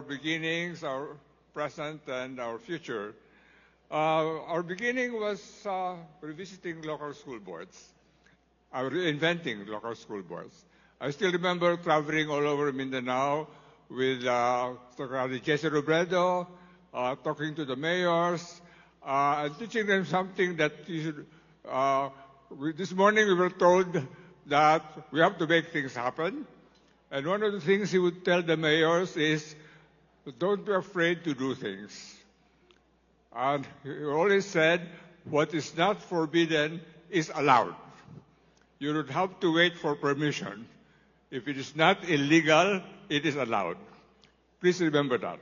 beginnings, our present, and our future. Our beginning was revisiting local school boards, reinventing local school boards. I still remember traveling all over Mindanao with Secretary Jesse Robredo, talking to the mayors, and teaching them something that you should. This morning we were told that we have to make things happen. And one of the things he would tell the mayors is, don't be afraid to do things. And he always said, what is not forbidden is allowed. You don't have to wait for permission. If it is not illegal, it is allowed. Please remember that.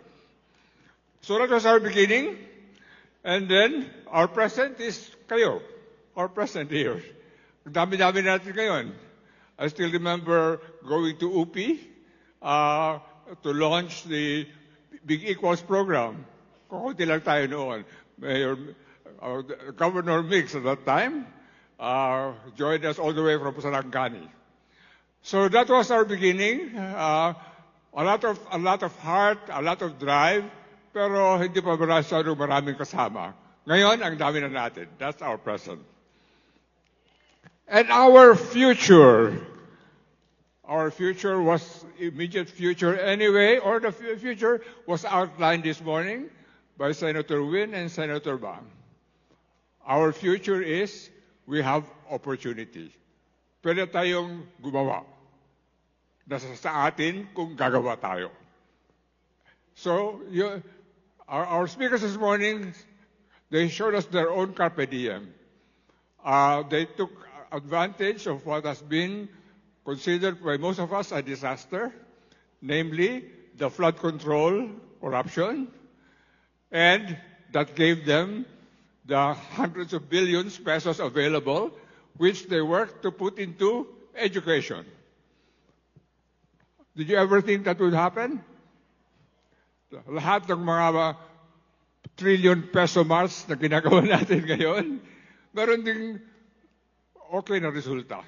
So that was our beginning. And then our present is kayo. Our present here. Dami-dami natin ngayon. I still remember going to UP to launch the Big Equals program. Kukunti lang tayo noon. Governor Mix at that time joined us all the way from Sarangani. So that was our beginning. A lot of heart, a lot of drive, pero hindi pa maraming kasama. Ngayon, ang dami na natin. That's our present. And our future was immediate future anyway, or the future was outlined this morning by Senator Win and Senator Bang. Our future is we have opportunity. Pwede tayong gumawa. Nasa sa atin kung gagawa tayo. So, our speakers this morning, they showed us their own Carpe Diem. They took advantage of what has been considered by most of us a disaster, namely the flood control corruption, and that gave them the hundreds of billions pesos available, which they worked to put into education. Did you ever think that would happen? Lahat ng mga trillion peso marks na ginagawa natin ngayon, meron ding okay na resulta.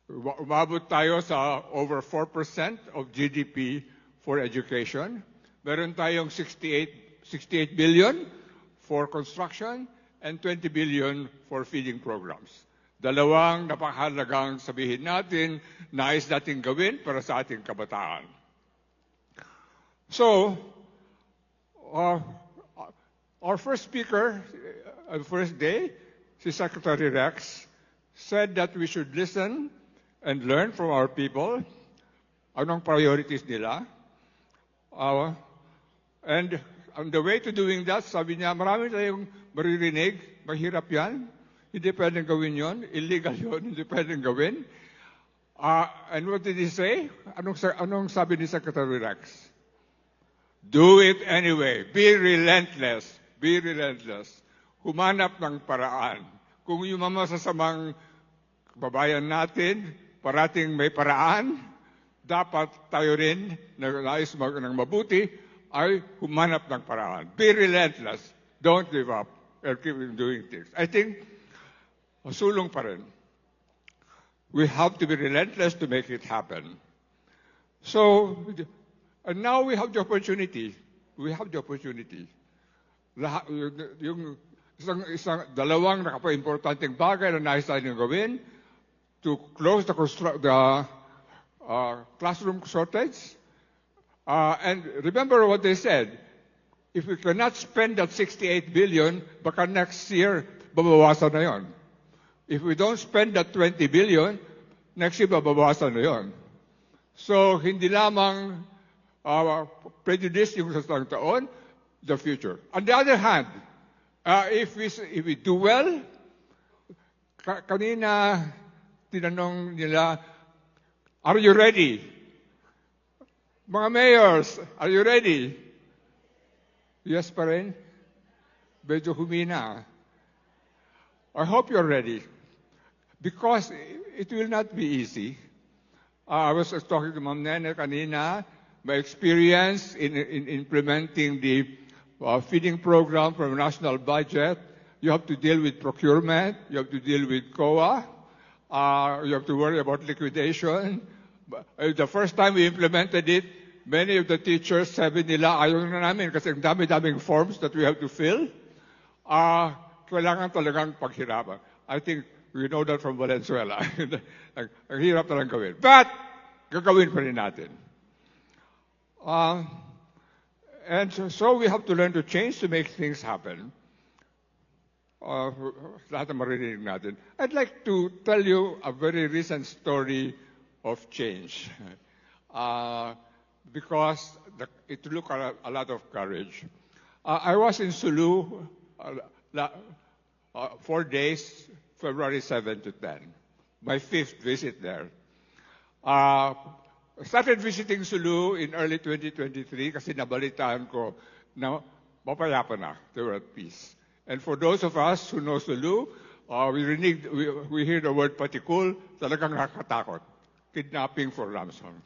Umabot tayo sa over 4% of GDP for education. Meron tayong 68 billion for construction and 20 billion for feeding programs. Dalawang napakahalagang sabihin natin, nais natin gawin para sa ating kabataan. So, our first speaker, the first day, si Secretary Rex, said that we should listen and learn from our people, anong priorities nila. And on the way to doing that, sabi niya, marami tayong maririnig, mahirap yan, hindi pwedeng gawin yon, illegal yon, hindi pwedeng gawin. And what did he say? Anong sabi ni Secretary Rex? Do it anyway. Be relentless. Be relentless. Humanap ng paraan. Kung yung mga masasamang babayan natin, parating may paraan, dapat tayo rin na nais ng mabuti ay humanap ng paraan. Be relentless. Don't give up. And keep doing things. I think, masulong pa rin. We have to be relentless to make it happen. So, and now we have the opportunity. We have the opportunity. Yung dalawang napaka-importanteng bagay na nais natin gawin to close the classroom shortage. And remember what they said. If we cannot spend that 68 billion, baka next year, babawasan na yon. If we don't spend that 20 billion, next year, babawasan na yon. So, hindi lamang prejudice yung sa taon, the future. On the other hand, if we do well, kanina tinanong nila, are you ready? Mga mayors, are you ready? Yes pa rin? Medyo humina. I hope you're ready. Because it will not be easy. I was talking to Ma'am Nene kanina, my experience in implementing the feeding program from the national budget. You have to deal with procurement. You have to deal with COA. You have to worry about liquidation. The first time we implemented it, many of the teachers, sabi nila, ayaw na namin kasi ang dami-daming forms that we have to fill. Kailangan talagang paghirapan. I think we know that from Valenzuela. Ang hirap talagang gawin. But, gagawin pa rin natin. And so we have to learn to change to make things happen. Lahat na maririnig natin. I'd like to tell you a very recent story of change. Because it took a lot of courage. I was in Sulu 4 days, February 7 to 10. My 5th visit there. I started visiting Sulu in early 2023 kasi nabalitaan ko na mapayapa na. They were at peace. And for those of us who know Sulu, we hear the word patikul, talagang nakakatakot. Kidnapping for ransom.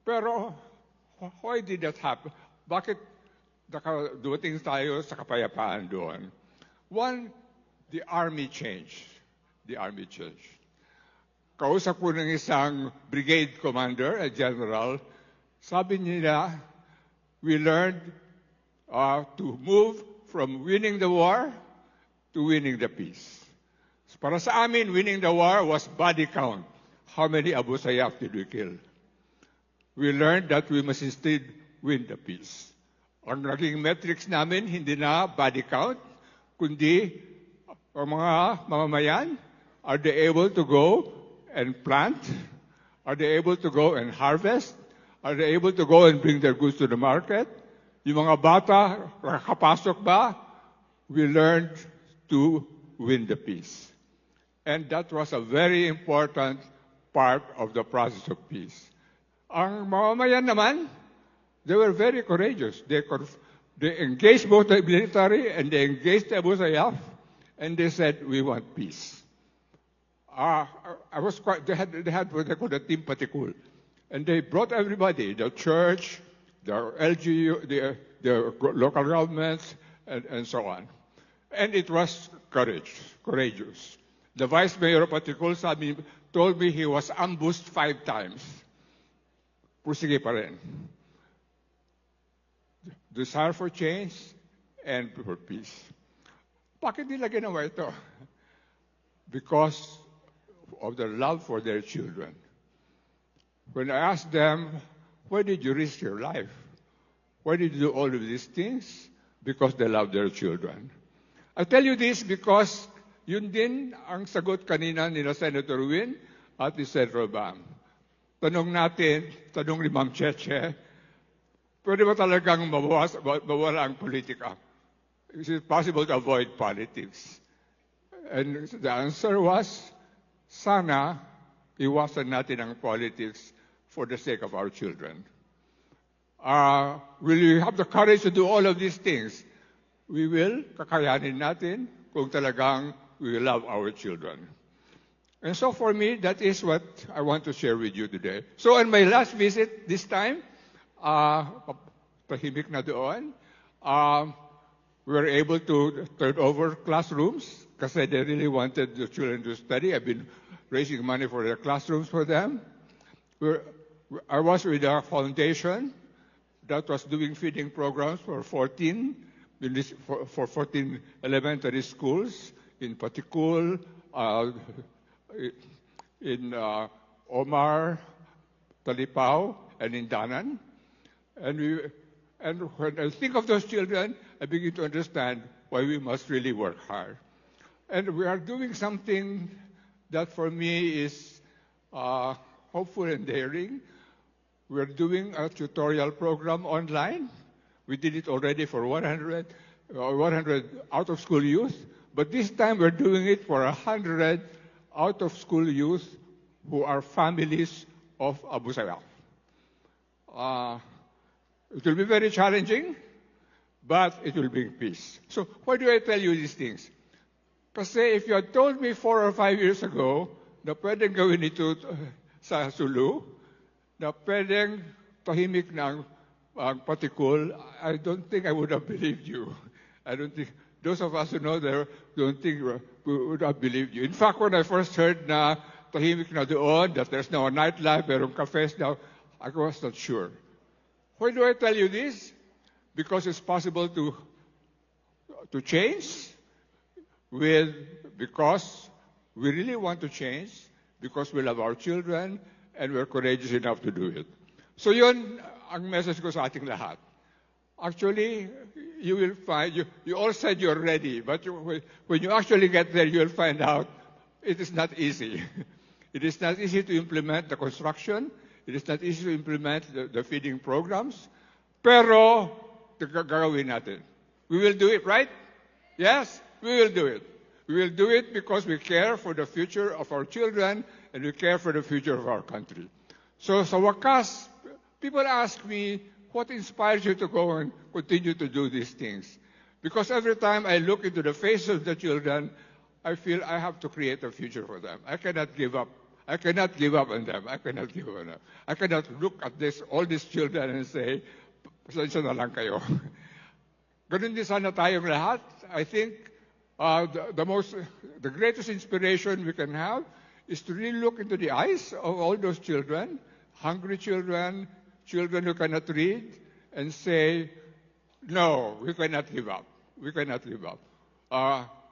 Pero, why did that happen? Bakit dumating tayo sa kapayapaan doon? One, the army changed. The army changed. Kausap ko ng isang brigade commander, a general, sabi nila, we learned to move from winning the war to winning the peace. So para sa amin, winning the war was body count. How many Abu Sayyaf did we kill? We learned that we must instead win the peace. Ang naging metrics namin, hindi na body count, kundi ang mga mamamayan, are they able to go and plant? Are they able to go and harvest? Are they able to go and bring their goods to the market? Yung mga bata, nakakapasok ba? We learned to win the peace. And that was a very important part of the process of peace. Ang mamamayan naman, they were very courageous. They engaged both the military and they engaged Abu Sayyaf, and they said, we want peace. They had what they called a team patikul. And they brought everybody, the church, the LGU, the local governments, and so on. And it was courageous. The vice mayor of Patikul told me he was ambushed 5 times. Pusige pa rin. Desire for change and for peace. Bakit nila ginawa ito? Because of their love for their children. When I asked them, why did you risk your life? Why did you do all of these things? Because they love their children. I tell you this because yun din ang sagot kanina ni Senator Win at ni Senator Bam. Tanong ni Ma'am Cheche, pwede ba talagang mawala ang politika? Is it possible to avoid politics? And the answer was, sana iwasan natin ang politics for the sake of our children. Will you have the courage to do all of these things? We will, kakayanin natin kung talagang we love our children. And so for me, that is what I want to share with you today. So on my last visit this time, tahimik na doon, we were able to turn over classrooms kasi they really wanted the children to study. I've been raising money for their classrooms for them. I was with a foundation that was doing feeding programs for 14 elementary schools in Patikul, in Omar, Talipao, and in Danan. And when I think of those children, I begin to understand why we must really work hard. And we are doing something that for me is hopeful and daring. We're doing a tutorial program online. We did it already for 100 out-of-school youth. But this time we're doing it for 100 out-of-school youth who are families of Abu Sayyaf. It will be very challenging, but it will bring peace. So why do I tell you these things? Kasi if you had told me 4 or 5 years ago na pwedeng gawin ito sa Sulu, na pwedeng tahimik ng Patikul, I don't think I would have believed you. I don't think, those of us who know there, don't think we would have believed you. In fact, when I first heard na tahimik na doon, that there's now a nightlife, merong cafes now, I was not sure. Why do I tell you this? Because it's possible to change because we really want to change, because we love our children, and we're courageous enough to do it. So yun ang message ko sa ating lahat. Actually, you will find, you all said you're ready, but when you actually get there, you'll find out it is not easy. It is not easy to implement the construction. It is not easy to implement the feeding programs. Pero, gagawin natin. We will do it, right? Yes, we will do it. We will do it because we care for the future of our children and we care for the future of our country. So sa wakas, people ask me, what inspires you to go and continue to do these things? Because every time I look into the faces of the children, I feel I have to create a future for them. I cannot give up. I cannot give up on them. I cannot give up on them. I cannot look at all these children and say, pasensya na lang kayo. Ganun din sana tayong lahat. I think the greatest inspiration we can have is to really look into the eyes of all those children, hungry children, children who cannot read, and say, no, we cannot give up. We cannot give up.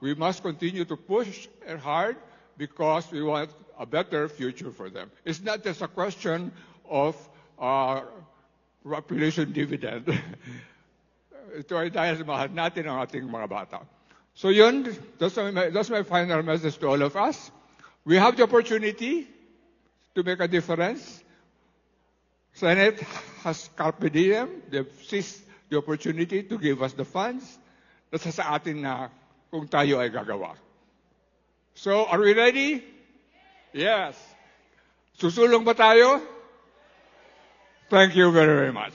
We must continue to push hard because we want a better future for them. It's not just a question of population dividend. Ito ay dahil mahal natin ang ating mga bata. So yun, that's my final message to all of us. We have the opportunity to make a difference. Senate has Carpe Diem. They've seized the opportunity to give us the funds. Nasa sa atin na kung tayo ay gagawa. So, are we ready? Yes. Susulong ba tayo? Thank you very, very much.